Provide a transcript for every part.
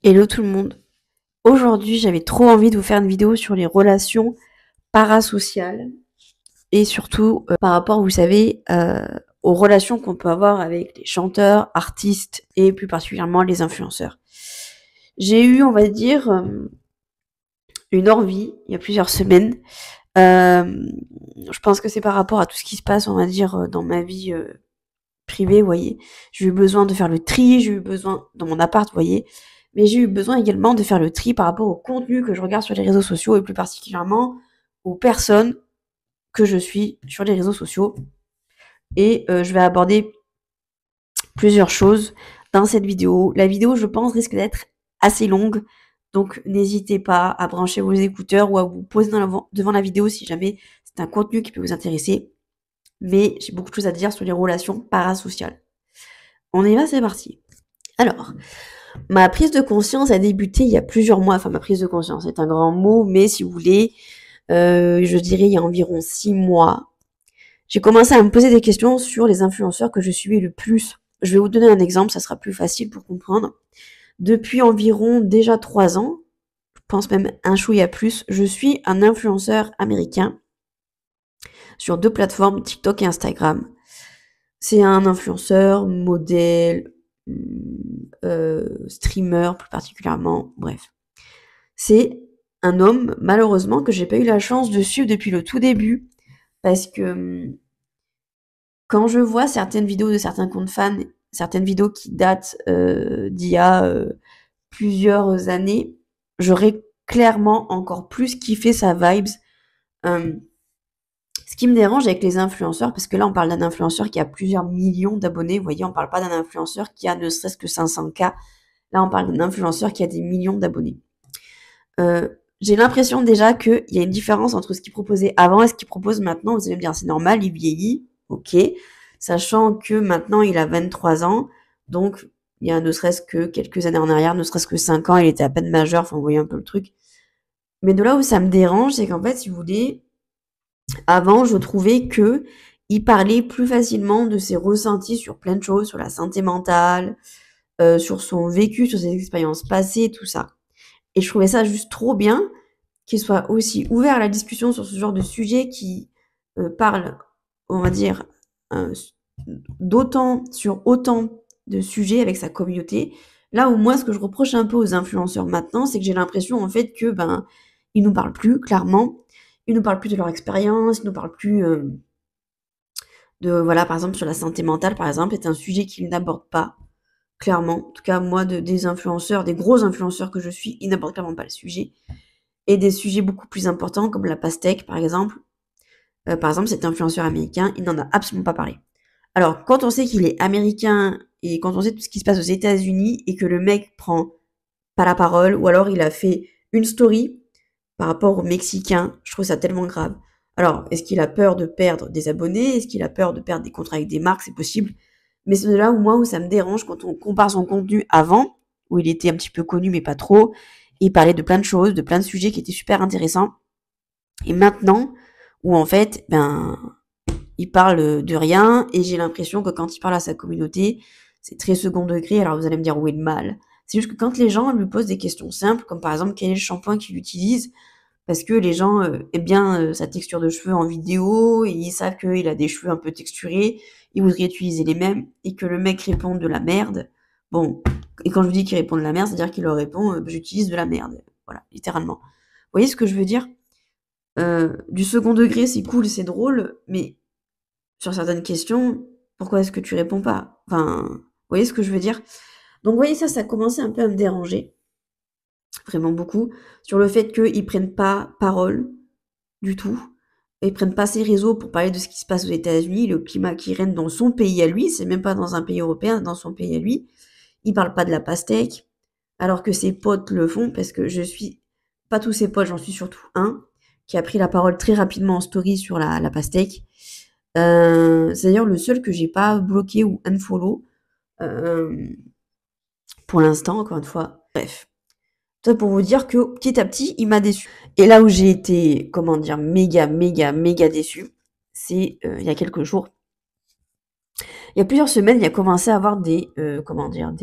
Hello tout le monde. Aujourd'hui, j'avais trop envie de vous faire une vidéo sur les relations parasociales et surtout par rapport, vous savez, aux relations qu'on peut avoir avec les chanteurs, artistes et plus particulièrement les influenceurs. J'ai eu, on va dire, une envie il y a plusieurs semaines. Je pense que c'est par rapport à tout ce qui se passe, on va dire, dans ma vie privée, vous voyez. J'ai eu besoin de faire le tri, j'ai eu besoin dans mon appart, vous voyez. Mais j'ai eu besoin également de faire le tri par rapport au contenu que je regarde sur les réseaux sociaux et plus particulièrement aux personnes que je suis sur les réseaux sociaux. Et je vais aborder plusieurs choses dans cette vidéo. La vidéo, je pense, risque d'être assez longue. Donc n'hésitez pas à brancher vos écouteurs ou à vous poser devant la vidéo si jamais c'est un contenu qui peut vous intéresser. Mais j'ai beaucoup de choses à dire sur les relations parasociales. On y va, c'est parti. Alors, ma prise de conscience a débuté il y a plusieurs mois. Enfin, ma prise de conscience est un grand mot, mais si vous voulez, je dirais il y a environ 6 mois. J'ai commencé à me poser des questions sur les influenceurs que je suis le plus. Je vais vous donner un exemple, ça sera plus facile pour comprendre. Depuis environ déjà 3 ans, je pense même un chouïa plus, je suis un influenceur américain sur 2 plateformes, TikTok et Instagram. C'est un influenceur, modèle, streamer plus particulièrement, bref. C'est un homme, malheureusement, que j'ai pas eu la chance de suivre depuis le tout début, parce que quand je vois certaines vidéos de certains comptes fans, certaines vidéos qui datent d'il y a plusieurs années, j'aurais clairement encore plus kiffé sa vibes. Ce qui me dérange avec les influenceurs, parce que là on parle d'un influenceur qui a plusieurs millions d'abonnés, vous voyez, on parle pas d'un influenceur qui a ne serait-ce que 500K, là on parle d'un influenceur qui a des millions d'abonnés. J'ai l'impression déjà qu'il y a une différence entre ce qu'il proposait avant et ce qu'il propose maintenant. Vous allez me dire, c'est normal, il vieillit, ok, sachant que maintenant il a 23 ans, donc il y a ne serait-ce que quelques années en arrière, ne serait-ce que 5 ans, il était à peine majeur, enfin vous voyez un peu le truc. Mais de là où ça me dérange, c'est qu'en fait, si vous voulez, avant, je trouvais que il parlait plus facilement de ses ressentis sur plein de choses, sur la santé mentale, sur son vécu, sur ses expériences passées, tout ça. Et je trouvais ça juste trop bien qu'il soit aussi ouvert à la discussion sur ce genre de sujet qui parle, on va dire, euh, sur autant de sujets avec sa communauté. Là où moi, ce que je reproche un peu aux influenceurs maintenant, c'est que j'ai l'impression en fait que ils nous parlent plus clairement, ils nous parlent plus de leur expérience, ils nous parlent plus de voilà, par exemple sur la santé mentale, par exemple, c'est un sujet qu'ils n'abordent pas clairement. En tout cas, moi, des influenceurs, des gros influenceurs que je suis, ils n'abordent clairement pas le sujet. Et des sujets beaucoup plus importants comme la pastèque, par exemple. Par exemple, cet influenceur américain, il n'en a absolument pas parlé. Alors, quand on sait qu'il est américain et quand on sait tout ce qui se passe aux États-Unis et que le mec prend pas la parole ou alors il a fait une story par rapport aux Mexicains, je trouve ça tellement grave. Alors, est-ce qu'il a peur de perdre des abonnés? Est-ce qu'il a peur de perdre des contrats avec des marques? C'est possible. Mais c'est de là où moi, où ça me dérange quand on compare son contenu avant, où il était un petit peu connu mais pas trop, et il parlait de plein de choses, de plein de sujets qui étaient super intéressants. Et maintenant, où en fait, il parle de rien, et j'ai l'impression que quand il parle à sa communauté, c'est très second degré. Alors vous allez me dire où est le mal. C'est juste que quand les gens lui posent des questions simples, comme par exemple quel est le shampoing qu'il utilise, parce que les gens aiment bien sa texture de cheveux en vidéo, et ils savent qu'il a des cheveux un peu texturés, ils voudraient utiliser les mêmes, et que le mec répond de la merde. Bon, et quand je vous dis qu'il répond de la merde, c'est-à-dire qu'il leur répond j'utilise de la merde. Voilà, littéralement. Vous voyez ce que je veux dire? Du second degré, c'est cool, c'est drôle, mais sur certaines questions, pourquoi est-ce que tu réponds pas? Enfin, vous voyez ce que je veux dire? Donc, vous voyez, ça commençait un peu à me déranger, vraiment beaucoup, sur le fait qu'ils prennent pas parole du tout. Ils prennent pas ses réseaux pour parler de ce qui se passe aux États-Unis, le climat qui règne dans son pays à lui, c'est même pas dans un pays européen, dans son pays à lui. Ils parlent pas de la pastèque, alors que ses potes le font, parce que je suis pas tous ses potes, j'en suis surtout un, qui a pris la parole très rapidement en story sur la pastèque. C'est d'ailleurs le seul que j'ai pas bloqué ou unfollow, euh, pour l'instant, encore une fois. Bref. Ça pour vous dire que petit à petit, il m'a déçu. Et là où j'ai été, comment dire, méga, méga, méga déçu, c'est il y a quelques jours. Il y a plusieurs semaines, il a commencé à avoir des, comment dire,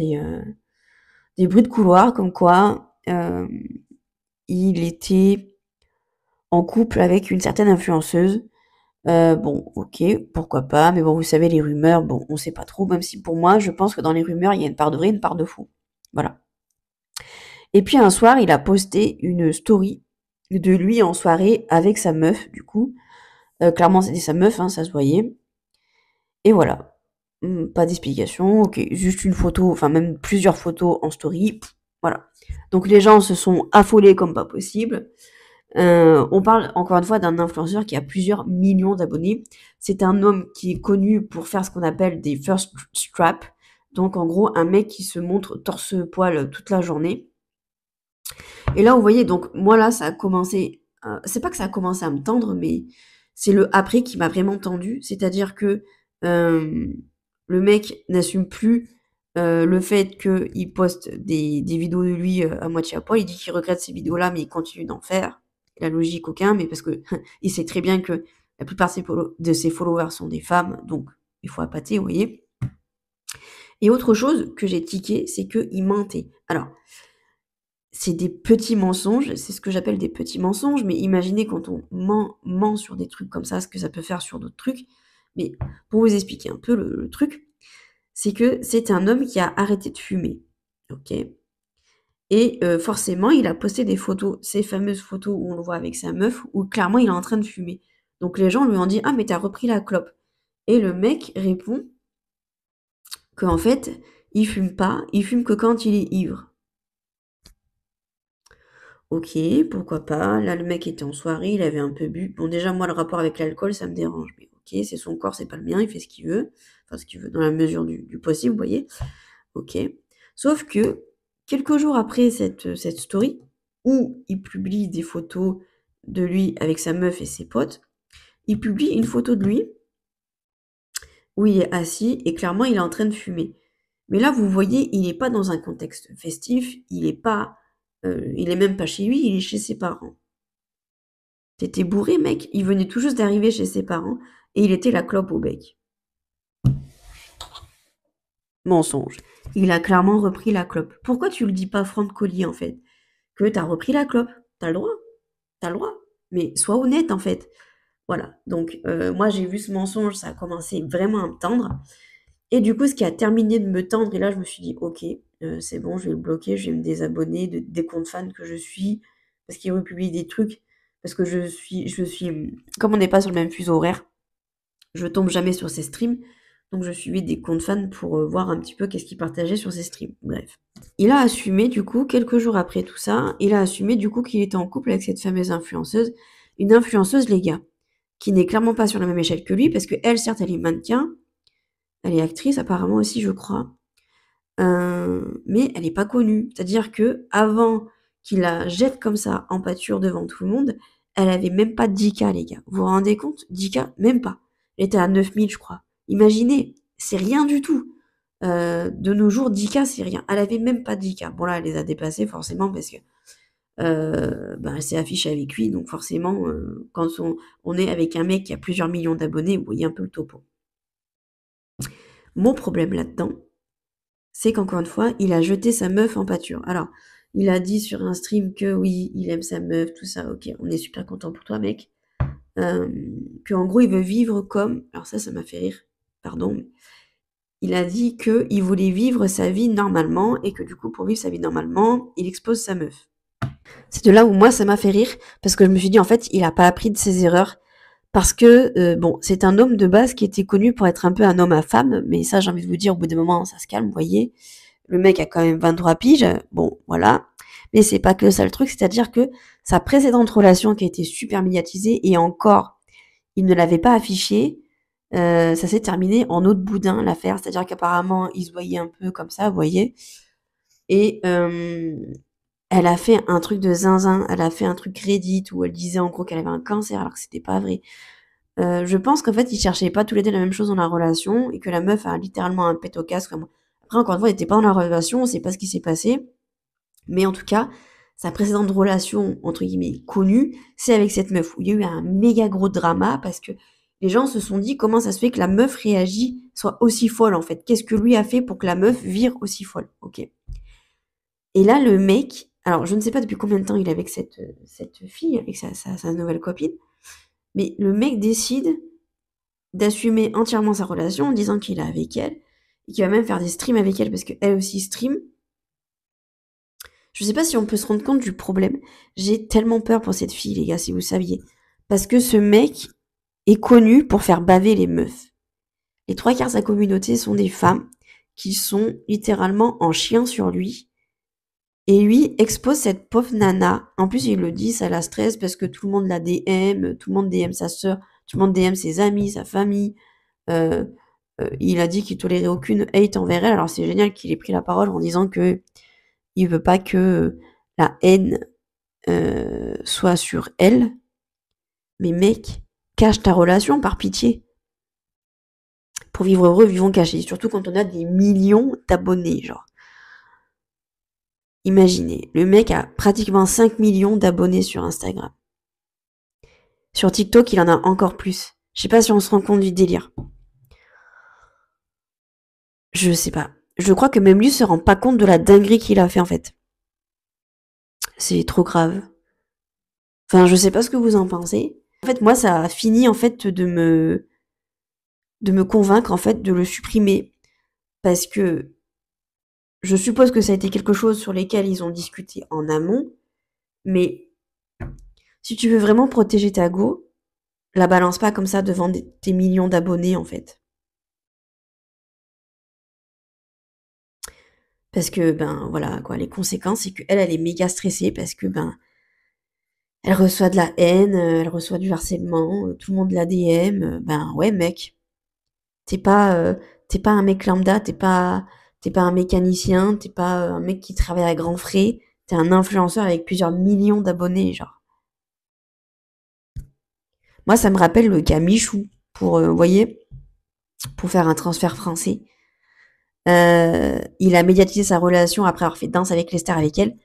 des bruits de couloir comme quoi il était en couple avec une certaine influenceuse. Bon, OK, pourquoi pas, mais bon, vous savez, les rumeurs, bon, on sait pas trop, même si pour moi, je pense que dans les rumeurs, il y a une part de vrai, une part de faux. Voilà. Et puis un soir, il a posté une story de lui en soirée avec sa meuf, du coup. Clairement, c'était sa meuf, hein, ça se voyait. Et voilà. Pas d'explication, OK, juste une photo, enfin même plusieurs photos en story, voilà. Donc les gens se sont affolés comme pas possible. On parle encore une fois d'un influenceur qui a plusieurs millions d'abonnés. C'est un homme qui est connu pour faire ce qu'on appelle des first strap. Donc en gros, un mec qui se montre torse-poil toute la journée. Et là, vous voyez, donc moi là, ça a commencé. C'est pas que ça a commencé à me tendre, mais c'est le après qui m'a vraiment tendu. C'est-à-dire que le mec n'assume plus le fait qu'il poste des vidéos de lui à moitié à poil. Il dit qu'il regrette ces vidéos-là, mais il continue d'en faire. La logique, aucun, mais parce que il sait très bien que la plupart de ses followers sont des femmes, donc il faut appâter, vous voyez. Et autre chose que j'ai tiqué, c'est qu'il mentait. Alors, c'est des petits mensonges, c'est ce que j'appelle des petits mensonges, mais imaginez quand on ment sur des trucs comme ça, ce que ça peut faire sur d'autres trucs. Mais pour vous expliquer un peu le truc, c'est que c'est un homme qui a arrêté de fumer, ok? Et forcément, il a posté des photos, ces fameuses photos où on le voit avec sa meuf, où clairement il est en train de fumer. Donc les gens lui ont dit: «Ah mais t'as repris la clope». Et le mec répond qu'en fait, il fume pas, il fume que quand il est ivre. OK, pourquoi pas. Là, le mec était en soirée, il avait un peu bu. Bon, déjà, moi, le rapport avec l'alcool, ça me dérange. Mais OK, c'est son corps, c'est pas le mien, il fait ce qu'il veut. Enfin, ce qu'il veut dans la mesure du possible, vous voyez. OK. Sauf que, quelques jours après cette story, où il publie des photos de lui avec sa meuf et ses potes, il publie une photo de lui où il est assis et clairement, il est en train de fumer. Mais là, vous voyez, il n'est pas dans un contexte festif, il est même pas chez lui, il est chez ses parents. T'étais bourré, mec. Il venait tout juste d'arriver chez ses parents et il était la clope au bec. Mensonge. Il a clairement repris la clope. Pourquoi tu le dis pas franc de collier, en fait? Que t'as repris la clope. T'as le droit. T'as le droit. Mais sois honnête, en fait. Voilà. Donc, moi, j'ai vu ce mensonge, ça a commencé vraiment à me tendre. Et du coup, ce qui a terminé de me tendre, et là, je me suis dit, OK, c'est bon, je vais le bloquer, je vais me désabonner des comptes fans que je suis, parce qu'il republie des trucs, parce que comme on n'est pas sur le même fuseau horaire, je tombe jamais sur ses streams, donc je suivais des comptes fans pour voir un petit peu qu'est-ce qu'il partageait sur ses streams. Bref. Il a assumé, du coup, quelques jours après tout ça, il a assumé, du coup, qu'il était en couple avec cette fameuse influenceuse. Une influenceuse, les gars, qui n'est clairement pas sur la même échelle que lui, parce que elle, certes, elle est mannequin, elle est actrice apparemment aussi, je crois, mais elle n'est pas connue. C'est-à-dire que avant qu'il la jette comme ça en pâture devant tout le monde, elle avait même pas 10 K, les gars. Vous vous rendez compte? 10 K? Même pas. Elle était à 9 000, je crois. Imaginez, c'est rien du tout. De nos jours, 10 K, c'est rien. Elle avait même pas 10 K. Bon là, elle les a dépassés forcément parce que elle s'est affichée avec lui, donc forcément, quand on est avec un mec qui a plusieurs millions d'abonnés, vous voyez un peu le topo. Mon problème là-dedans, c'est qu'encore une fois, il a jeté sa meuf en pâture. Alors, il a dit sur un stream que oui, il aime sa meuf, tout ça, ok, on est super content pour toi, mec. Qu'en gros, il veut vivre comme... Alors ça m'a fait rire, pardon. Mais il a dit qu'il voulait vivre sa vie normalement et que du coup, pour vivre sa vie normalement, il expose sa meuf. C'est de là où moi, ça m'a fait rire, parce que je me suis dit, en fait, il a pas appris de ses erreurs. Parce que, bon, c'est un homme de base qui était connu pour être un peu un homme à femme, mais ça, j'ai envie de vous dire, au bout d'un moment, ça se calme, vous voyez. Le mec a quand même 23 piges, bon, voilà. Mais c'est pas que ça le truc, c'est-à-dire que sa précédente relation qui a été super médiatisée, et encore, il ne l'avait pas affichée, ça s'est terminé en eau de boudin, l'affaire. C'est-à-dire qu'apparemment, ils se voyaient un peu comme ça, vous voyez. Et elle a fait un truc de zinzin, elle a fait un truc Reddit où elle disait en gros qu'elle avait un cancer alors que c'était pas vrai. Je pense qu'en fait, ils cherchaient pas tous les deux la même chose dans la relation et que la meuf a littéralement un pet au casque. Après, encore une fois, elle était pas dans la relation, on sait pas ce qui s'est passé. Mais en tout cas, sa précédente relation, entre guillemets, connue, c'est avec cette meuf où il y a eu un méga gros drama parce que les gens se sont dit comment ça se fait que la meuf réagit, soit aussi folle en fait. Qu'est-ce que lui a fait pour que la meuf vire aussi folle? Ok. Et là, le mec, alors je ne sais pas depuis combien de temps il est avec cette fille, avec sa nouvelle copine, mais le mec décide d'assumer entièrement sa relation en disant qu'il est avec elle, et qu'il va même faire des streams avec elle parce qu'elle aussi stream. Je sais pas si on peut se rendre compte du problème. J'ai tellement peur pour cette fille, les gars, si vous saviez. Parce que ce mec est connu pour faire baver les meufs. Les trois quarts de sa communauté sont des femmes qui sont littéralement en chien sur lui. Et lui expose cette pauvre nana. En plus, il le dit, ça la stresse parce que tout le monde la DM, tout le monde DM sa sœur, tout le monde DM ses amis, sa famille. Euh, il a dit qu'il tolérait aucune hate envers elle. Alors c'est génial qu'il ait pris la parole en disant que il veut pas que la haine soit sur elle. Mais mec, cache ta relation par pitié. Pour vivre heureux, vivons cachés. Surtout quand on a des millions d'abonnés, genre. Imaginez, le mec a pratiquement 5 millions d'abonnés sur Instagram. Sur TikTok, il en a encore plus. Je sais pas si on se rend compte du délire. Je sais pas. Je crois que même lui se rend pas compte de la dinguerie qu'il a fait en fait. C'est trop grave. Enfin, je sais pas ce que vous en pensez. En fait, moi, ça a fini en fait de me convaincre en fait de le supprimer parce que je suppose que ça a été quelque chose sur lesquels ils ont discuté en amont, mais si tu veux vraiment protéger ta go, la balance pas comme ça devant tes millions d'abonnés en fait. Parce que ben voilà quoi, les conséquences c'est qu'elle elle est méga stressée parce que ben elle reçoit de la haine, elle reçoit du harcèlement, tout le monde la DM, ben ouais mec, t'es pas t'es pas un mec lambda, t'es pas un mécanicien, t'es pas un mec qui travaille à grands frais, t'es un influenceur avec plusieurs millions d'abonnés genre. Moi ça me rappelle le cas Michou pour vous voyez, pour faire un transfert français. Il a médiatisé sa relation après avoir fait Danse avec les stars avec elle.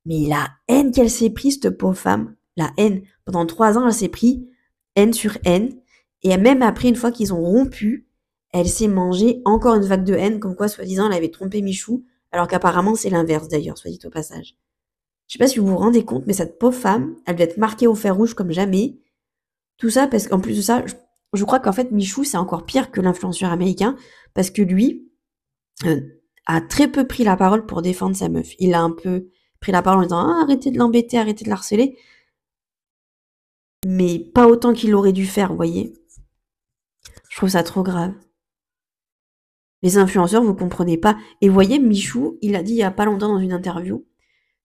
Mais la haine qu'elle s'est prise, cette pauvre femme, la haine. Pendant 3 ans, elle s'est pris haine sur haine. Et même après, une fois qu'ils ont rompu, elle s'est mangée encore une vague de haine, comme quoi, soi-disant, elle avait trompé Michou, alors qu'apparemment, c'est l'inverse d'ailleurs, soit dit au passage. Je sais pas si vous vous rendez compte, mais cette pauvre femme, elle doit être marquée au fer rouge comme jamais. Tout ça parce qu'en plus de ça, je crois qu'en fait, Michou, c'est encore pire que l'influenceur américain, parce que lui, euh, a très peu pris la parole pour défendre sa meuf. Il a un peu pris la parole en disant ah, arrêtez de l'embêter, arrêtez de l'harceler, mais pas autant qu'il aurait dû faire, vous voyez. Je trouve ça trop grave. Les influenceurs, vous comprenez pas. Et vous voyez, Michou, il a dit il y a pas longtemps dans une interview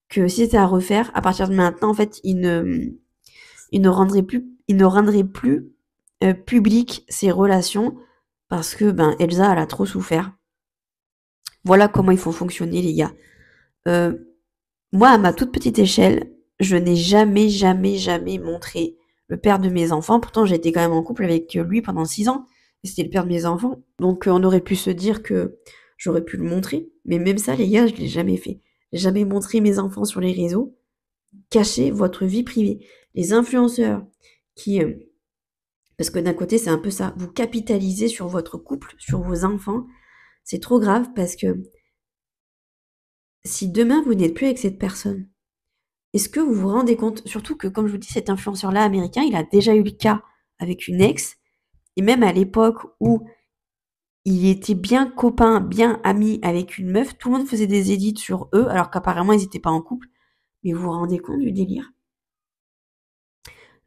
que si c'était à refaire, à partir de maintenant, en fait, il ne rendrait plus public ses relations parce que ben Elsa, elle a trop souffert. Voilà comment il faut fonctionner, les gars. Euh, Moi, à ma toute petite échelle, je n'ai jamais, jamais, jamais montré le père de mes enfants. Pourtant, j'ai été quand même en couple avec lui pendant 6 ans. Et c'était le père de mes enfants. Donc, on aurait pu se dire que j'aurais pu le montrer. Mais même ça, les gars, je l'ai jamais fait. J'ai jamais montré mes enfants sur les réseaux. Cachez votre vie privée. Les influenceurs qui... parce que d'un côté, c'est un peu ça. Vous capitalisez sur votre couple, sur vos enfants. C'est trop grave parce que si demain, vous n'êtes plus avec cette personne, est-ce que vous vous rendez compte, surtout que, comme je vous dis, cet influenceur-là américain, il a déjà eu le cas avec une ex, et même à l'époque où il était bien copain, bien ami avec une meuf, tout le monde faisait des édits sur eux, alors qu'apparemment ils n'étaient pas en couple. Mais vous vous rendez compte du délire?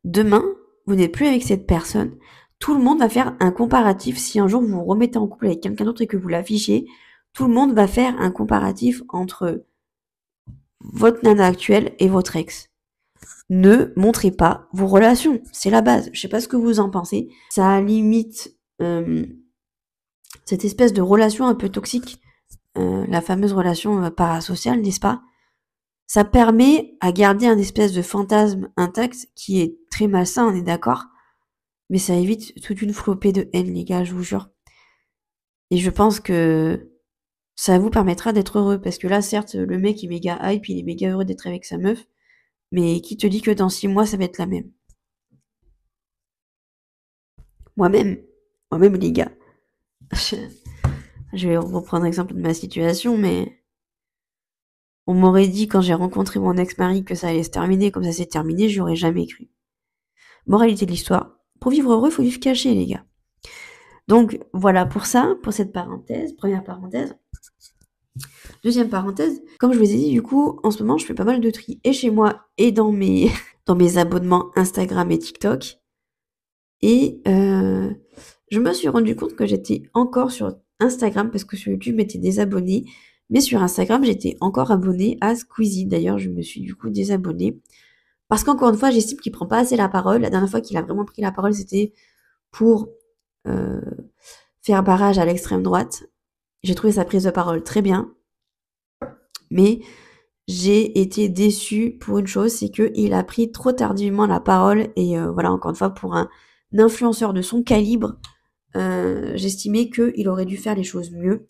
Demain, vous n'êtes plus avec cette personne. Tout le monde va faire un comparatif. Si un jour vous vous remettez en couple avec quelqu'un d'autre et que vous l'affichez, tout le monde va faire un comparatif entre votre nana actuelle et votre ex. Ne montrez pas vos relations. C'est la base. Je sais pas ce que vous en pensez. Ça limite cette espèce de relation un peu toxique, la fameuse relation parasociale, n'est-ce pas? Ça permet à garder un espèce de fantasme intact qui est très malsain, on est d'accord? Mais ça évite toute une flopée de haine, les gars, je vous jure. Et je pense que ça vous permettra d'être heureux. Parce que là, certes, le mec est méga hype, il est méga heureux d'être avec sa meuf. Mais qui te dit que dans 6 mois, ça va être la même? Moi-même, moi-même, les gars. Je vais reprendre l'exemple de ma situation, mais On m'aurait dit quand j'ai rencontré mon ex-mari que ça allait se terminer comme ça s'est terminé, j'y aurais jamais cru. Moralité de l'histoire, pour vivre heureux, il faut vivre caché, les gars. Donc voilà pour ça, pour cette parenthèse, première parenthèse. Deuxième parenthèse, comme je vous ai dit, du coup, en ce moment, je fais pas mal de tri, et chez moi, et dans mes, dans mes abonnements Instagram et TikTok. Et je me suis rendu compte que j'étais encore sur Instagram, parce que sur YouTube, j'étais désabonnée. Mais sur Instagram, j'étais encore abonnée à Squeezie. D'ailleurs, je me suis du coup désabonnée. Parce qu'encore une fois, j'estime qu'il prend pas assez la parole. La dernière fois qu'il a vraiment pris la parole, c'était pour faire barrage à l'extrême droite. J'ai trouvé sa prise de parole très bien. Mais j'ai été déçue pour une chose, c'est qu'il a pris trop tardivement la parole. Et voilà, encore une fois, pour un influenceur de son calibre, j'estimais qu'il aurait dû faire les choses mieux.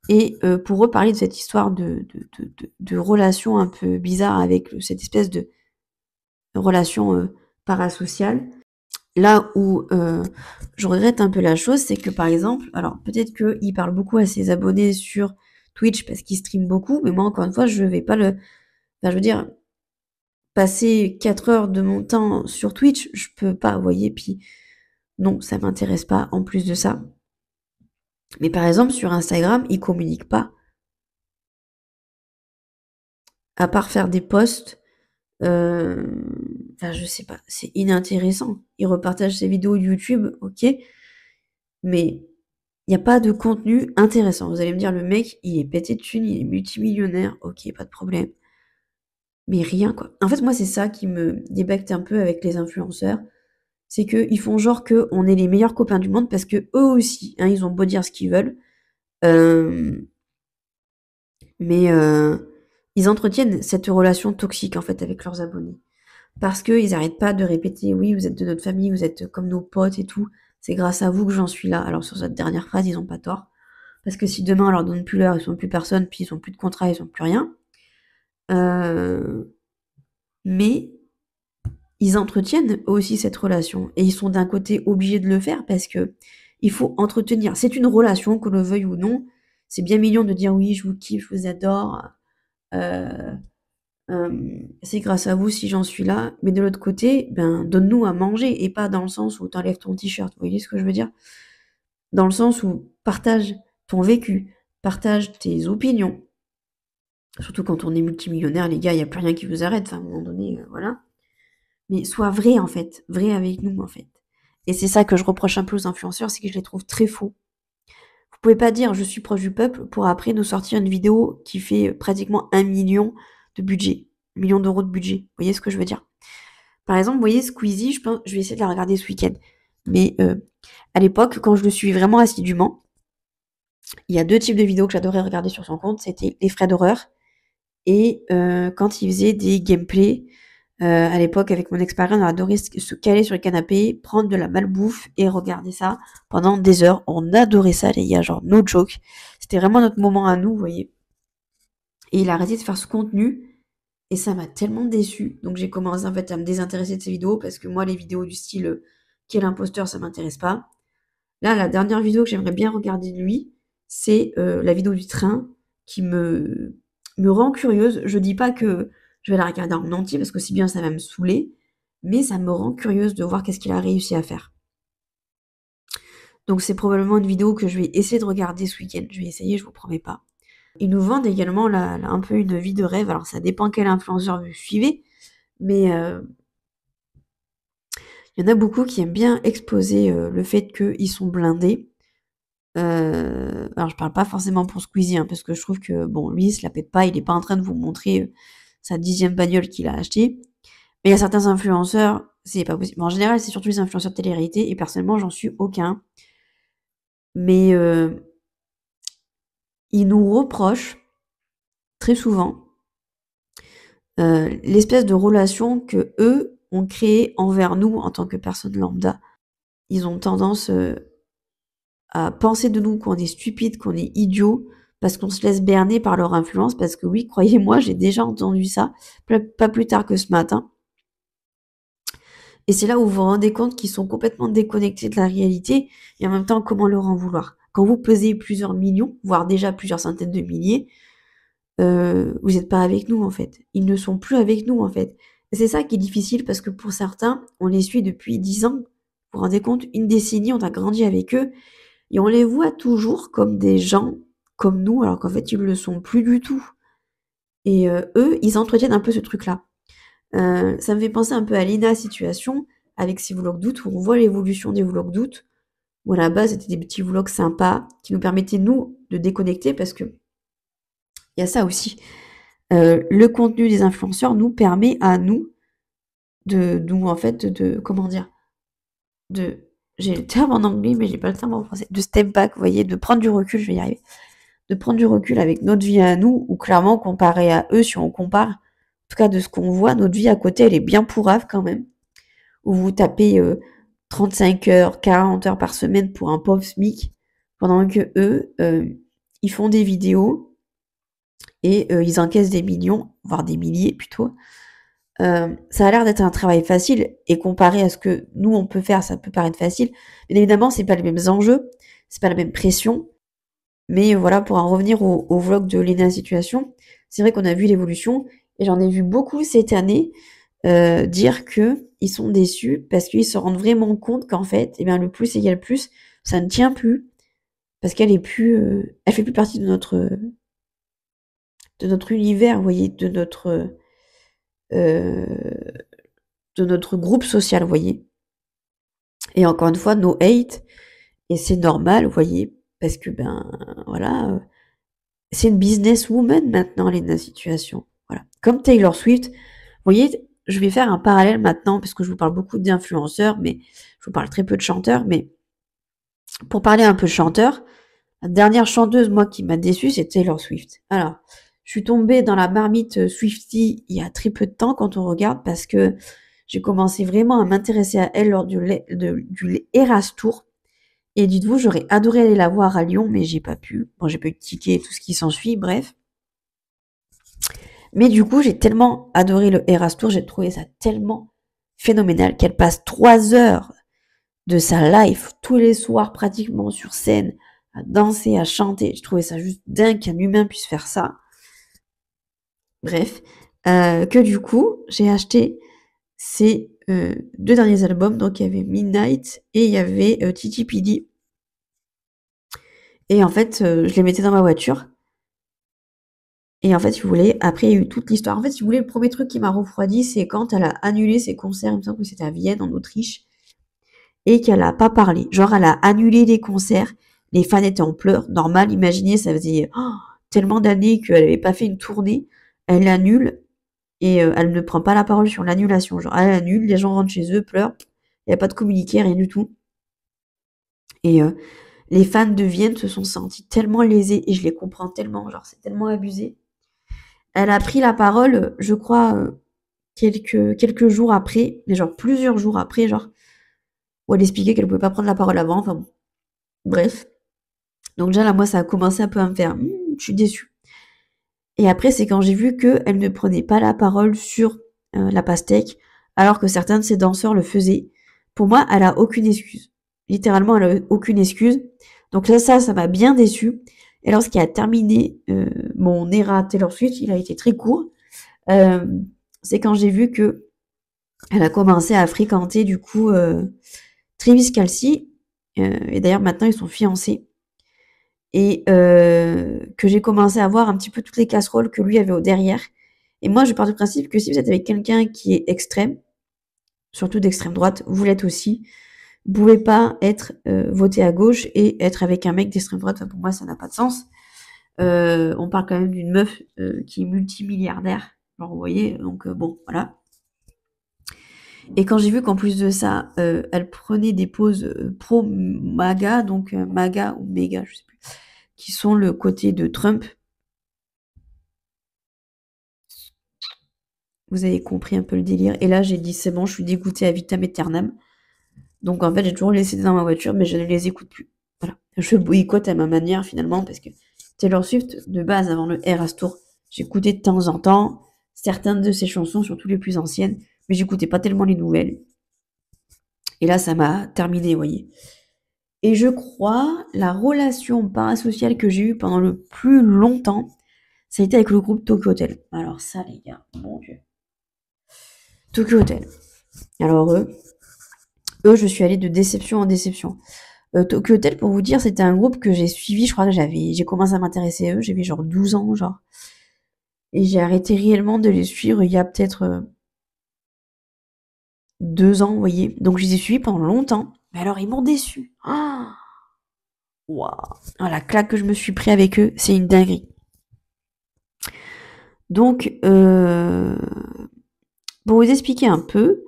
Et pour reparler de cette histoire de relation un peu bizarre avec cette espèce de relation parasociale, là où je regrette un peu la chose, c'est que par exemple, alors peut-être qu'il parle beaucoup à ses abonnés sur Twitch parce qu'il stream beaucoup, mais moi encore une fois, je vais pas le... Enfin, je veux dire, passer 4 heures de mon temps sur Twitch, je peux pas, vous voyez, puis non, ça m'intéresse pas en plus de ça. Mais par exemple, sur Instagram, il communique pas. À part faire des posts, enfin, je sais pas, c'est inintéressant. Il repartage ses vidéos YouTube, ok, mais il n'y a pas de contenu intéressant. Vous allez me dire, le mec, il est pété de thunes, il est multimillionnaire, ok, pas de problème. Mais rien, quoi. En fait, moi, c'est ça qui me débecte un peu avec les influenceurs. C'est qu'ils font genre qu'on est les meilleurs copains du monde parce que eux aussi, hein, ils ont beau dire ce qu'ils veulent. Mais ils entretiennent cette relation toxique, en fait, avec leurs abonnés. Parce qu'ils n'arrêtent pas de répéter, oui, vous êtes de notre famille, vous êtes comme nos potes et tout. C'est grâce à vous que j'en suis là. Alors sur cette dernière phrase, ils n'ont pas tort. Parce que si demain on leur donne plus l'heure, ils sont plus personne, puis ils ont plus de contrat, ils ont plus rien. Mais ils entretiennent aussi cette relation. Et ils sont d'un côté obligés de le faire parce que il faut entretenir. C'est une relation, qu'on le veuille ou non. C'est bien mignon de dire oui, je vous kiffe, je vous adore. C'est grâce à vous si j'en suis là. Mais de l'autre côté, ben, donne-nous à manger et pas dans le sens où t'enlèves ton t-shirt. Vous voyez ce que je veux dire? Dans le sens où partage ton vécu, partage tes opinions. Surtout quand on est multimillionnaire, les gars, il n'y a plus rien qui vous arrête. Enfin, à un moment donné, voilà. Mais sois vrai, en fait. Vrai avec nous, en fait. Et c'est ça que je reproche un peu aux influenceurs, c'est que je les trouve très faux. Vous pouvez pas dire je suis proche du peuple pour après nous sortir une vidéo qui fait pratiquement 1 million de budget. 1 million d'euros de budget. Vous voyez ce que je veux dire? Par exemple, vous voyez Squeezie, je vais essayer de la regarder ce week-end. Mais à l'époque, quand je le suis vraiment assidûment, il y a 2 types de vidéos que j'adorais regarder sur son compte. C'était les frais d'horreur et quand il faisait des gameplays. À l'époque, avec mon ex-parent, on adorait se caler sur le canapé, prendre de la malbouffe et regarder ça pendant des heures. On adorait ça, les gars, genre no joke. C'était vraiment notre moment à nous, vous voyez. Et il a arrêté de faire ce contenu et ça m'a tellement déçue. Donc j'ai commencé en fait à me désintéresser de ces vidéos parce que moi, les vidéos du style qui est l'imposteur, ça m'intéresse pas. Là, la dernière vidéo que j'aimerais bien regarder de lui, c'est la vidéo du train qui me rend curieuse. Je dis pas que je vais la regarder en entier parce que si bien ça va me saouler, mais ça me rend curieuse de voir qu'est-ce qu'il a réussi à faire. Donc c'est probablement une vidéo que je vais essayer de regarder ce week-end. Je vais essayer, je vous promets pas. Ils nous vendent également un peu une vie de rêve. Alors ça dépend quel influenceur vous suivez, mais il y en a beaucoup qui aiment bien exposer le fait qu'ils sont blindés. Alors je parle pas forcément pour Squeezie, hein, parce que je trouve que bon, lui, il se la pète pas, il est pas en train de vous montrer sa 10e bagnole qu'il a achetée. Mais il y a certains influenceurs, c'est pas possible. En général, c'est surtout les influenceurs de télé-réalité, et personnellement, j'en suis aucun. Mais ils nous reprochent très souvent l'espèce de relation que eux ont créée envers nous en tant que personnes lambda. Ils ont tendance à penser de nous qu'on est stupide, qu'on est idiot, parce qu'on se laisse berner par leur influence, parce que oui, croyez-moi, j'ai déjà entendu ça, pas plus tard que ce matin. Et c'est là où vous vous rendez compte qu'ils sont complètement déconnectés de la réalité, et en même temps, comment leur en vouloir? Quand vous pesez plusieurs millions, voire déjà plusieurs centaines de milliers, vous n'êtes pas avec nous en fait. Ils ne sont plus avec nous en fait. Et c'est ça qui est difficile parce que pour certains, on les suit depuis 10 ans. Vous vous rendez compte, une décennie, on a grandi avec eux et on les voit toujours comme des gens comme nous, alors qu'en fait, ils ne le sont plus du tout. Et eux, ils entretiennent un peu ce truc-là. Ça me fait penser un peu à Lena Situation avec ses vlogs d'août où on voit l'évolution des vlogs d'août. Où à la base, c'était des petits vlogs sympas qui nous permettaient, nous, de déconnecter parce que il y a ça aussi. Le contenu des influenceurs nous permet à nous en fait, comment dire, j'ai le terme en anglais, mais j'ai pas le terme en français, de step back, vous voyez, de prendre du recul, je vais y arriver, de prendre du recul avec notre vie à nous, ou clairement, comparé à eux, si on compare, en tout cas de ce qu'on voit, notre vie à côté, elle est bien pourrave quand même, où vous tapez 35 heures, 40 heures par semaine pour un pauvre SMIC, pendant que eux, ils font des vidéos, et ils encaissent des millions, voire des milliers plutôt. Ça a l'air d'être un travail facile et comparé à ce que nous on peut faire, ça peut paraître facile. Bien évidemment, c'est pas les mêmes enjeux, c'est pas la même pression. Mais voilà, pour en revenir au vlog de Lena Situation, c'est vrai qu'on a vu l'évolution et j'en ai vu beaucoup cette année dire que ils sont déçus parce qu'ils se rendent vraiment compte qu'en fait, eh bien, le plus égale plus, ça ne tient plus parce qu'elle est plus, elle fait plus partie de notre univers, vous voyez, euh, de notre groupe social, vous voyez. Et encore une fois, no hate, et c'est normal, vous voyez, parce que ben voilà, c'est une businesswoman maintenant, Lena Situation. Voilà. Comme Taylor Swift, vous voyez, je vais faire un parallèle maintenant, parce que je vous parle beaucoup d'influenceurs, mais je vous parle très peu de chanteurs, mais pour parler un peu de chanteurs, la dernière chanteuse, moi, qui m'a déçue, c'est Taylor Swift. Alors, je suis tombée dans la marmite Swiftie il y a très peu de temps quand on regarde, parce que j'ai commencé vraiment à m'intéresser à elle lors du Eras Tour. Et dites-vous, j'aurais adoré aller la voir à Lyon, mais j'ai pas pu. Bon, j'ai pas eu de ticket et tout ce qui s'ensuit, bref. Mais du coup, j'ai tellement adoré le Eras Tour, j'ai trouvé ça tellement phénoménal qu'elle passe 3 heures de sa life tous les soirs pratiquement sur scène, à danser, à chanter. Je trouvais ça juste dingue qu'un humain puisse faire ça. Bref, que du coup, j'ai acheté ces 2 derniers albums. Donc, il y avait Midnight et il y avait Titi Pidi. Et en fait, je les mettais dans ma voiture. Et en fait, si vous voulez, après, il y a eu toute l'histoire. En fait, si vous voulez, le premier truc qui m'a refroidi, c'est quand elle a annulé ses concerts, il me semble que c'était à Vienne, en Autriche, et qu'elle a pas parlé. Genre, elle a annulé les concerts, les fans étaient en pleurs. Normal, imaginez, ça faisait tellement d'années qu'elle avait pas fait une tournée. Elle annule, et elle ne prend pas la parole sur l'annulation. Genre, elle annule, les gens rentrent chez eux, pleurent, il n'y a pas de communiqué, rien du tout. Et les fans de Vienne se sont sentis tellement lésés, et je les comprends tellement, genre, c'est tellement abusé. Elle a pris la parole, je crois, quelques jours après, mais genre plusieurs jours après, genre, où elle expliquait qu'elle pouvait pas prendre la parole avant, enfin bon, bref. Donc déjà là, moi, ça a commencé un peu à me faire, je suis déçue. Et après, c'est quand j'ai vu qu'elle ne prenait pas la parole sur la pastèque, alors que certains de ses danseurs le faisaient. Pour moi, elle a aucune excuse. Littéralement, elle a aucune excuse. Donc là, ça m'a bien déçue. Et lorsqu'il a terminé mon era Taylor Swift, il a été très court. C'est quand j'ai vu que elle a commencé à fréquenter du coup Travis Kelce, et d'ailleurs maintenant ils sont fiancés, et que j'ai commencé à voir un petit peu toutes les casseroles que lui avait au derrière. Et moi je pars du principe que si vous êtes avec quelqu'un qui est extrême, surtout d'extrême droite, vous l'êtes aussi. Vous pouvez pas être voté à gauche et être avec un mec d'extrême droite. Enfin, pour moi ça n'a pas de sens. On parle quand même d'une meuf qui est multimilliardaire. Genre, vous voyez, donc bon, voilà. Et quand j'ai vu qu'en plus de ça, elle prenait des poses pro-MAGA, donc MAGA ou MEGA, je sais plus, qui sont le côté de Trump, vous avez compris un peu le délire. Et là, j'ai dit, c'est bon, je suis dégoûtée à vitam aeternam. Donc en fait, j'ai toujours laissé dans ma voiture, mais je ne les écoute plus. Voilà. Je boycotte à ma manière finalement, parce que Taylor Swift, de base, avant le Eras Tour, j'écoutais de temps en temps certaines de ses chansons, surtout les plus anciennes, mais j'écoutais pas tellement les nouvelles. Et là, ça m'a terminé, vous voyez. Et je crois, la relation parasociale que j'ai eue pendant le plus longtemps, ça a été avec le groupe Tokyo Hotel. Alors ça, les gars, mon Dieu. Tokyo Hotel. Alors eux, je suis allée de déception en déception. Tokyo Hotel, pour vous dire, c'était un groupe que j'ai suivi, je crois que j'ai commencé à m'intéresser à eux, j'avais genre 12 ans, genre. Et j'ai arrêté réellement de les suivre il y a peut-être 2 ans, vous voyez. Donc je les ai suivis pendant longtemps. Mais alors, ils m'ont déçu. Ah, waouh. Ah, la claque que je me suis pris avec eux, c'est une dinguerie. Donc, pour vous expliquer un peu,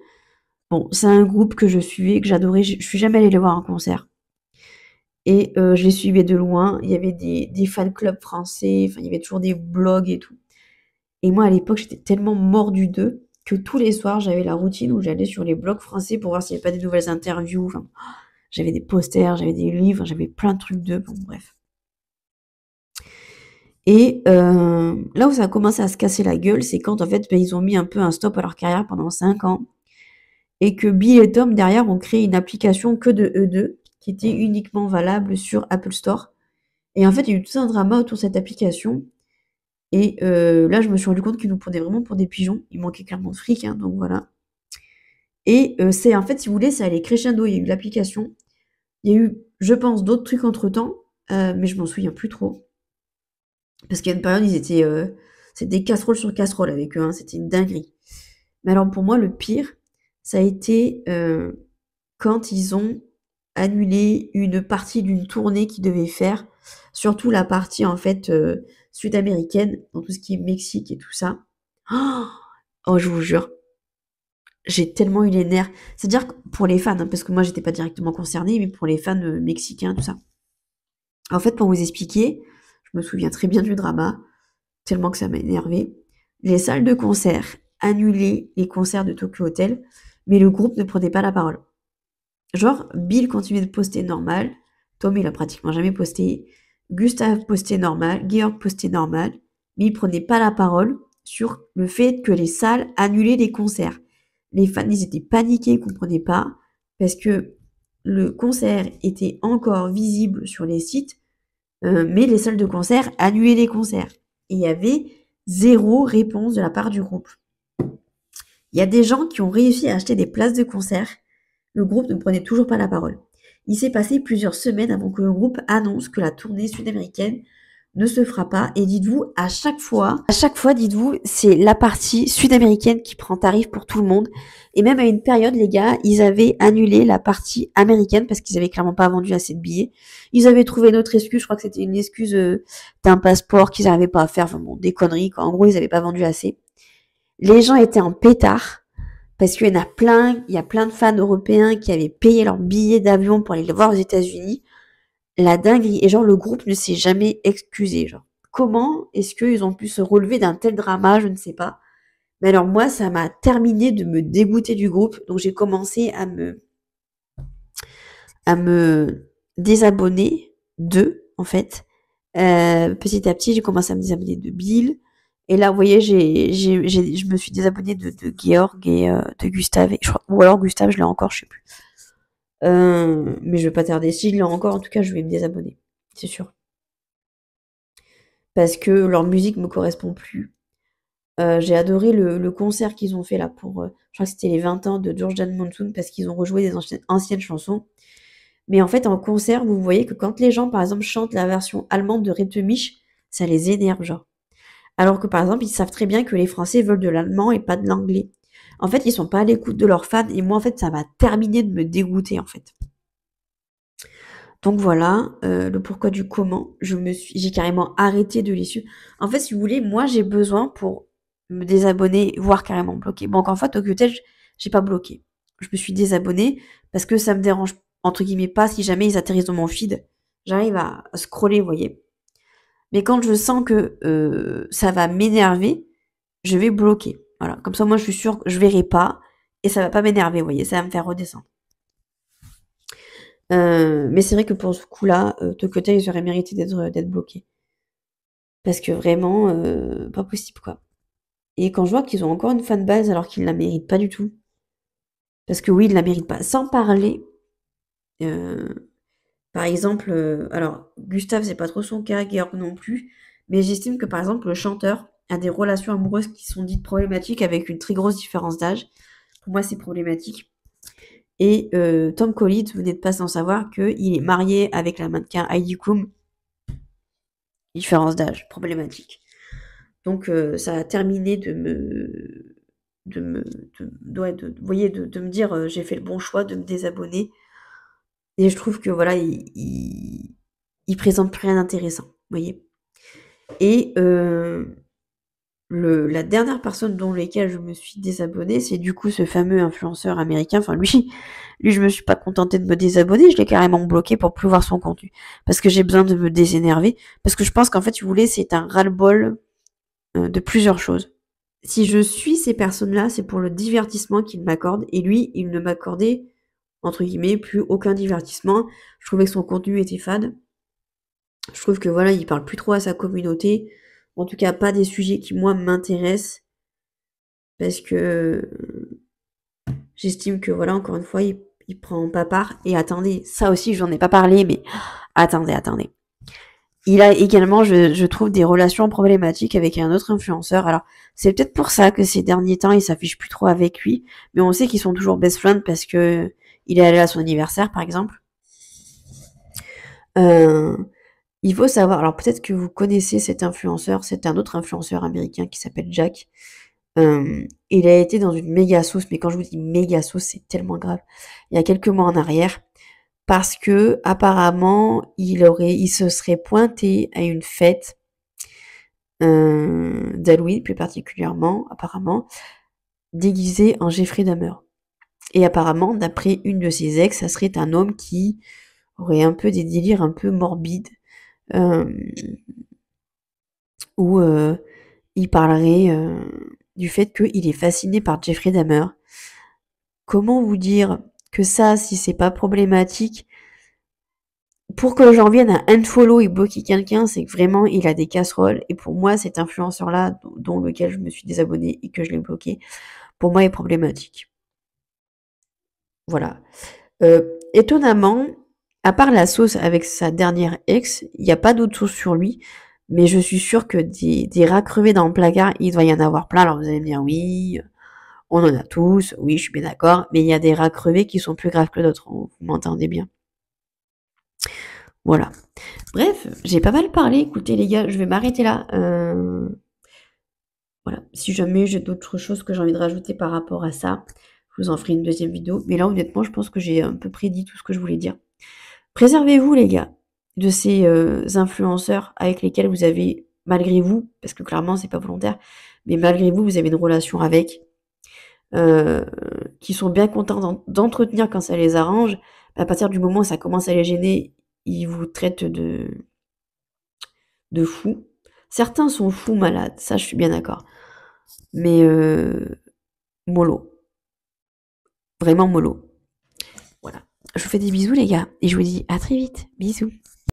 bon, c'est un groupe que je suivais, que j'adorais. Je suis jamais allée les voir en concert. Et je les suivais de loin. Il y avait des fan clubs français. Enfin, il y avait toujours des blogs et tout. Et moi, à l'époque, j'étais tellement mordue d'eux que tous les soirs, j'avais la routine où j'allais sur les blogs français pour voir s'il n'y avait pas des nouvelles interviews. Enfin, j'avais des posters, j'avais des livres, j'avais plein de trucs d'eux. Bon, bref. Et là où ça a commencé à se casser la gueule, c'est quand en fait, ils ont mis un peu un stop à leur carrière pendant 5 ans. Et que Bill et Tom, derrière, ont créé une application que de eux deux, qui était uniquement valable sur Apple Store. Et en fait, il y a eu tout un drama autour de cette application. Et là, je me suis rendu compte qu'ils nous prenaient vraiment pour des pigeons. Il manquait clairement de fric, hein, donc voilà. Et c'est en fait, si vous voulez, ça allait crescendo. Il y a eu l'application. Il y a eu, je pense, d'autres trucs entre-temps, mais je m'en souviens plus trop. Parce qu'il y a une période, c'était casserole sur casserole avec eux, hein, c'était une dinguerie. Mais alors pour moi, le pire, ça a été quand ils ont annulé une partie d'une tournée qu'ils devaient faire, surtout la partie en fait sud-américaine, dans tout ce qui est Mexique et tout ça. Oh, je vous jure, j'ai tellement eu les nerfs. C'est-à-dire que pour les fans, hein, parce que moi j'étais pas directement concernée, mais pour les fans mexicains, tout ça. En fait, pour vous expliquer, je me souviens très bien du drama, tellement que ça m'a énervé. Les salles de concert annulaient les concerts de Tokyo Hotel, mais le groupe ne prenait pas la parole. Genre, Bill continuait de poster normal, Tom il a pratiquement jamais posté, Gustave postait normal, Georg postait normal, mais il prenait pas la parole sur le fait que les salles annulaient les concerts. Les fans, ils étaient paniqués, ils comprenaient pas, parce que le concert était encore visible sur les sites, mais les salles de concert annulaient les concerts. Et il y avait zéro réponse de la part du groupe. Il y a des gens qui ont réussi à acheter des places de concert. Le groupe ne prenait toujours pas la parole. Il s'est passé plusieurs semaines avant que le groupe annonce que la tournée sud-américaine ne se fera pas. Et dites-vous, à chaque fois, dites-vous, c'est la partie sud-américaine qui prend tarif pour tout le monde. Et même à une période, les gars, ils avaient annulé la partie américaine parce qu'ils avaient clairement pas vendu assez de billets. Ils avaient trouvé une autre excuse. Je crois que c'était une excuse d'un passeport qu'ils n'arrivaient pas à faire. Enfin bon, des conneries, quoi. En gros, ils n'avaient pas vendu assez. Les gens étaient en pétard. Parce qu'il y en a plein, il y a plein de fans européens qui avaient payé leur billet d'avion pour aller le voir aux États-Unis. La dinguerie. Et genre, le groupe ne s'est jamais excusé. Genre, comment est-ce qu'ils ont pu se relever d'un tel drama? Je ne sais pas. Mais alors, moi, ça m'a terminé de me dégoûter du groupe. Donc, j'ai commencé à me désabonner d'eux, en fait. Petit à petit, j'ai commencé à me désabonner de Bill. Et là, vous voyez, je me suis désabonnée de Georg et de Gustave. Ou alors Gustave, je l'ai encore, je sais plus. Mais je vais pas tarder. Si je l'ai encore, en tout cas, je vais me désabonner. C'est sûr. Parce que leur musique me correspond plus. J'ai adoré le concert qu'ils ont fait là pour... je crois que c'était les 20 ans de George Dan Monsoon parce qu'ils ont rejoué des anciennes chansons. Mais en fait, en concert, vous voyez que quand les gens, par exemple, chantent la version allemande de Rettemisch, ça les énerve, genre. Alors que par exemple, ils savent très bien que les Français veulent de l'allemand et pas de l'anglais. En fait, ils sont pas à l'écoute de leurs fans et moi, en fait, ça m'a terminé de me dégoûter, en fait. Donc voilà, le pourquoi du comment. J'ai carrément arrêté de les suivre. En fait, si vous voulez, moi, j'ai besoin pour me désabonner, voire carrément bloquer. Bon, encore une fois, Tokyo Hotel, j'ai pas bloqué. Je me suis désabonnée parce que ça me dérange, entre guillemets, pas si jamais ils atterrissent dans mon feed. J'arrive à scroller, vous voyez. Mais quand je sens que ça va m'énerver, je vais bloquer. Voilà. Comme ça, moi, je suis sûre que je verrai pas et ça va pas m'énerver, vous voyez. Ça va me faire redescendre. Mais c'est vrai que pour ce coup-là, Tokyo Hotel, ils auraient mérité d'être bloqués. Parce que vraiment, pas possible, quoi. Et quand je vois qu'ils ont encore une fanbase alors qu'ils la méritent pas du tout. Parce que oui, ils la méritent pas. Sans parler, par exemple, alors Gustave, c'est pas trop son cas, Georg non plus. Mais j'estime que, par exemple, le chanteur a des relations amoureuses qui sont dites problématiques avec une très grosse différence d'âge. Pour moi, c'est problématique. Et Tom Collins, vous n'êtes pas sans savoir qu'il est marié avec la mannequin Heidi Klum. Différence d'âge, problématique. Donc ça a terminé de me ouais, vous voyez, de me dire, j'ai fait le bon choix de me désabonner et je trouve que voilà, il présente plus rien d'intéressant, vous voyez? Et la dernière personne dont lesquelles je me suis désabonnée, c'est du coup ce fameux influenceur américain. Enfin lui je me suis pas contentée de me désabonner, je l'ai carrément bloqué pour plus voir son contenu. Parce que j'ai besoin de me désénerver, parce que je pense qu'en fait, si vous voulez, c'est un ras-le-bol, de plusieurs choses. Si je suis ces personnes-là, c'est pour le divertissement qu'ils m'accordent et lui, il ne m'accordait, entre guillemets, plus aucun divertissement. Je trouvais que son contenu était fade. Je trouve que voilà, il parle plus trop à sa communauté. En tout cas, pas des sujets qui, moi, m'intéressent. Parce que j'estime que, voilà, encore une fois, il prend pas part. Et attendez, ça aussi, j'en ai pas parlé, mais attendez. Il a également, je trouve, des relations problématiques avec un autre influenceur. Alors, c'est peut-être pour ça que ces derniers temps, il s'affiche plus trop avec lui. Mais on sait qu'ils sont toujours best friends parce que il est allé à son anniversaire, par exemple. Euh, il faut savoir, alors peut-être que vous connaissez cet influenceur, c'est un autre influenceur américain qui s'appelle Jack. Il a été dans une méga sauce, mais quand je vous dis méga sauce, c'est tellement grave. Il y a quelques mois en arrière, parce que apparemment, il se serait pointé à une fête d'Halloween plus particulièrement, apparemment, déguisé en Jeffrey Dahmer. Et apparemment, d'après une de ses ex, ça serait un homme qui aurait un peu des délires un peu morbides, euh, où il parlerait du fait qu'il est fasciné par Jeffrey Dahmer. Comment vous dire que ça, si c'est pas problématique, pour que j'en vienne à unfollow et bloquer quelqu'un, c'est que vraiment il a des casseroles. Et pour moi, cet influenceur-là, dont lequel je me suis désabonnée et que je l'ai bloqué, pour moi est problématique. Voilà. Étonnamment, à part la sauce avec sa dernière ex, il n'y a pas d'autre sauce sur lui. Mais je suis sûre que des rats crevés dans le placard, il doit y en avoir plein. Alors vous allez me dire, oui, on en a tous, oui, je suis bien d'accord. Mais il y a des rats crevés qui sont plus graves que d'autres, vous m'entendez bien. Voilà. Bref, j'ai pas mal parlé. Écoutez les gars, je vais m'arrêter là. Voilà. Si jamais j'ai d'autres choses que j'ai envie de rajouter par rapport à ça, je vous en ferai une deuxième vidéo. Mais là, honnêtement, je pense que j'ai à peu près dit tout ce que je voulais dire. Préservez-vous, les gars, de ces influenceurs avec lesquels vous avez, malgré vous, parce que clairement, c'est pas volontaire, mais malgré vous, vous avez une relation avec, qui sont bien contents d'entretenir quand ça les arrange. À partir du moment où ça commence à les gêner, ils vous traitent de fous. Certains sont fous malades, ça, je suis bien d'accord. Mais mollo. Vraiment mollo. Voilà. Je vous fais des bisous, les gars, et je vous dis à très vite. Bisous.